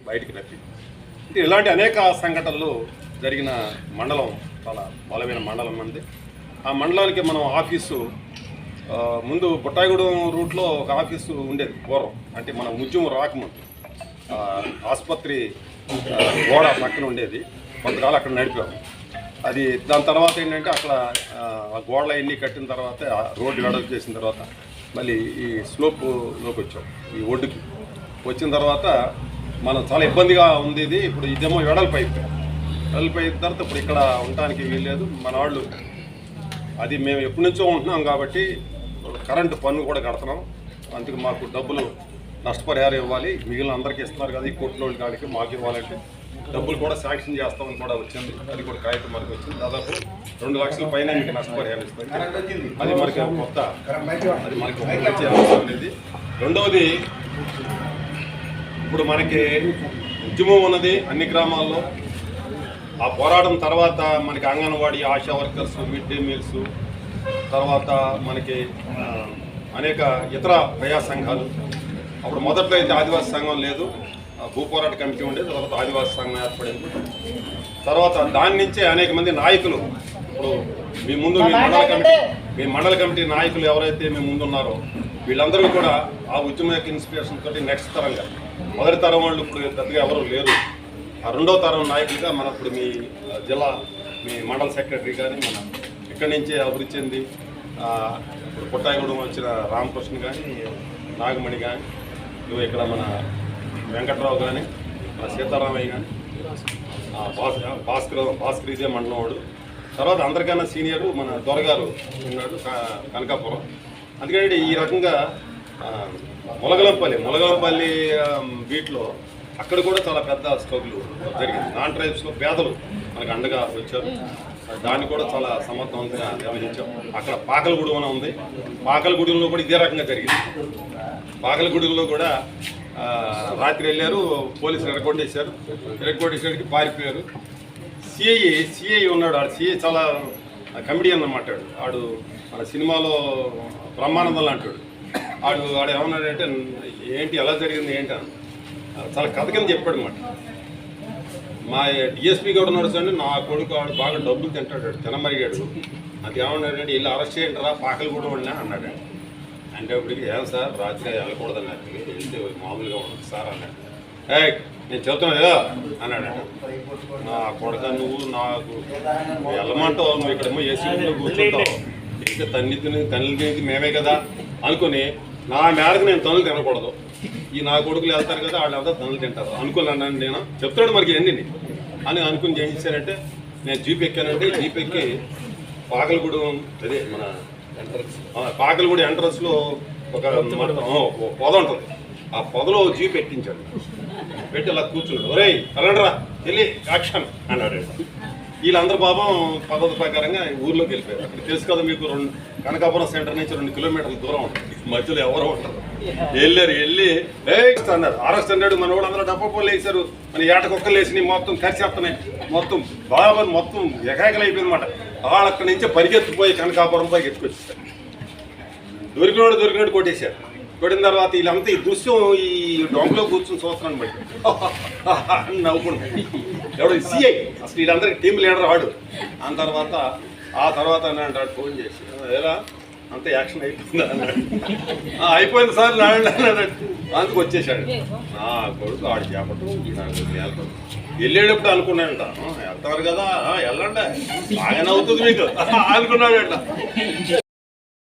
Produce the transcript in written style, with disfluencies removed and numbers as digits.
బయటికి రప్పి ఇలాంటి అనేక సంఘటనలు జరిగిన మండలం చాలా బలమైన మండలం మంది. ఆ మండలానికి మనం ఆఫీసు ముందు బుట్టాయిగూడెం రూట్లో ఒక ఆఫీసు ఉండేది పూర్వం, అంటే మన ఉద్యమం రాకముందు ఆసుపత్రి గోడ పక్కన ఉండేది, కొంతకాలం అక్కడ నడిపాము. అది దాని తర్వాత ఏంటంటే అక్కడ ఆ గోడలు అన్నీ కట్టిన తర్వాత రోడ్డు వెడల్పు చేసిన తర్వాత మళ్ళీ ఈ స్లోప్లోకి వచ్చాం, ఈ ఒడ్డుకి వచ్చిన తర్వాత మనం చాలా ఇబ్బందిగా ఉంది. ఇది ఇప్పుడు ఇదేమో వెడల్పు అయిన తర్వాత ఇప్పుడు ఇక్కడ ఉండటానికి వీల్లేదు. మన వాళ్ళు అది మేము ఎప్పటి నుంచో ఉంటున్నాం కాబట్టి కరెంటు పన్ను కూడా కడుతున్నాం, అందుకు మాకు డబ్బులు నష్టపరిహారం ఇవ్వాలి, మిగిలిన అందరికీ ఇస్తున్నారు కదా ఈ కోట్ల కాడికి మాకు ఇవ్వాలంటే డబ్బులు కూడా శాంక్షన్ చేస్తామని కూడా వచ్చింది. అది కూడా కాగితం మనకు వచ్చింది. దాదాపు 2 లక్షల పైన మీకు నష్టపరిహారం ఇస్తుంది. అది మనకి కొత్త, అది మనకి మంచి అవసరం అనేది. రెండవది, ఇప్పుడు మనకి ఉద్యమం ఉన్నది అన్ని గ్రామాల్లో. ఆ పోరాటం తర్వాత మనకి anganwadi, ASHA workers, mid day meals, తర్వాత మనకి అనేక ఇతర ప్రజా సంఘాలు. అప్పుడు మొదట్లో అయితే ఆదివాసీ సంఘం లేదు, భూ పోరాట కమిటీ ఉండేది, తర్వాత ఆదివాసీ సంఘం ఏర్పడింది. తర్వాత దాని నుంచే అనేక మంది నాయకులు, ఇప్పుడు మీ ముందు మీ మండల కమిటీ నాయకులు ఎవరైతే మీ ముందున్నారో వీళ్ళందరూ కూడా ఆ ఉద్యమ యొక్క ఇన్స్పిరేషన్ తోటి నెక్స్ట్ తరంగా, మొదటి తరం వాళ్ళు ఇప్పుడు పెద్దగా ఎవరు లేరు, ఆ రెండో తరం నాయకులుగా మన ఇప్పుడు మీ జిల్లా మీ మండల సెక్రటరీ కానీ మన ఇక్కడి నుంచే అభివృద్ధి చెంది ఇప్పుడు పుట్టాయిగూడెం వచ్చిన రామకృష్ణ కానీ, నాగమణి కానీ, ఇక్కడ మన వెంకట్రావు కానీ, మన సీతారామయ్య కానీ, భాస్కర్ ఇదే మండలం వాడు. తర్వాత అందరికన్నా సీనియరు మన దొరగారు ఉన్నాడు కనకాపురం. అందుకని ఈ రకంగా ములగలంపల్లి వీటిలో అక్కడ కూడా చాలా పెద్ద స్ట్రగుల్ జరిగింది. నాన్ ట్రైబ్స్లో పేదలు మనకు అండగా వచ్చారు, దాన్ని కూడా చాలా సమర్థవంతంగా నిర్వహించాం. అక్కడ పాకలగూడెం అని ఉంది, పాకలగూడెంలో కూడా ఇదే రకంగా జరిగింది. పాకలగూడెంలో కూడా రాత్రి వెళ్ళారు, పోలీసులు ఎరగొట్టేసరికి పారిపోయారు. సిఐ ఉన్నాడు, ఆడు సిఐ చాలా కమెడియన్ అన్నమాట. ఆడు మన సినిమాలో బ్రహ్మానందం అంటాడు. ఆడు ఏమన్నాడంటే ఏంటి ఎలా జరిగింది ఏంటి అని చాలా కథ కింద చెప్పాడు అన్నమాట. మా డిఎస్పీ కూడా ఉన్నాడు సార్, నా కొడుకు ఆడు బాగా డబ్బులు తింటాడు, తినమరిగాడు, అది ఏమన్నాడంటే వెళ్ళి అరెస్ట్ చేయండి రా పాకలగూడెం వెళ్ళినా అన్నాడు. అంటే ఇప్పటికి ఏం సార్ రాత్రి వెళ్ళకూడదు నాకు వెళ్తే మామూలుగా ఉండదు సార్ అన్నాడు. నేను చెబుతున్నా కదా అన్నాడు. నా కొడుక నువ్వు నాకు వెళ్ళమంటావు, నువ్వు ఇక్కడేమో ఏసీ రూమ్లో కూర్చుంటావు, ఇంకా తల్లి తినేది మేమే కదా అనుకుని నా మేరకు నేను తనులు తినకూడదు, ఈ నా కొడుకులు వెళ్తారు కదా వాళ్ళంతా తనులు తింటారు అనుకున్నాను నేను. చెప్తాడు మనకి ఎన్ని అని అనుకుని ఏం చేశానంటే నేను జీప్ ఎక్కానంటే జీప్ ఎక్కి పాకలగూడెం అదే మన పాకలగూడెం ఎంట్రన్స్లో ఒక పొద ఉంటుంది, ఆ పొదలో జీప్ ఎక్కించాడు. పెట్టి అలా కూర్చున్నాడు. ఒరేయ్ వెళ్ళండిరా వెళ్ళి యాక్షన్ అన్నాడు. వీళ్ళందరూ పాపం పద్ధతి ప్రకారంగా ఊర్లోకి వెళ్ళిపోయారు. అక్కడ తెలుసు కదా మీకు, కనకాపురం సెంటర్ నుంచి 2 కిలోమీటర్ల దూరం ఉంటుంది, మధ్యలో ఎవరో ఉంటారు. వెళ్ళి అన్నారు, అరెస్ట్ అన్నాడు. మన కూడా అందరూ డబ్బా పోలు వేసారు, మన ఏట కుక్కలు వేసి మొత్తం కరిచేస్తున్నాయి, మొత్తం బాగా మొత్తం ఎకాకలు అయిపోయింది అనమాట. వాళ్ళు అక్కడి నుంచే పరిగెత్తిపోయి కనకాపురం పైకి ఎత్తుకొచ్చేసారు. దొరికినట్టు కొట్టేశారు. కొట్టిన తర్వాత వీళ్ళంతా ఈ దృశ్యం ఈ డొంకలో కూర్చుని చూస్తున్నాను బట్టి నవ్వుకుంటాడు. ఎవడో సిఐ అసలు వీళ్ళందరికీ టీం లీడర్ వాడు. ఆ తర్వాత అన్నాడు ఫోన్ చేసి, ఎలా అంత యాక్షన్ అయిపోయిందా అన్నాడు. అయిపోయింది సార్ అన్నాడు. అందుకు వచ్చేసాడు. నా కొడుకు ఆడు చేపట్టు నాకు వెళ్ళేటప్పుడు అనుకున్నాడంట, వెళ్తారు కదా వెళ్ళండి బాగానే అవుతుంది మీకు అనుకున్నాడంట.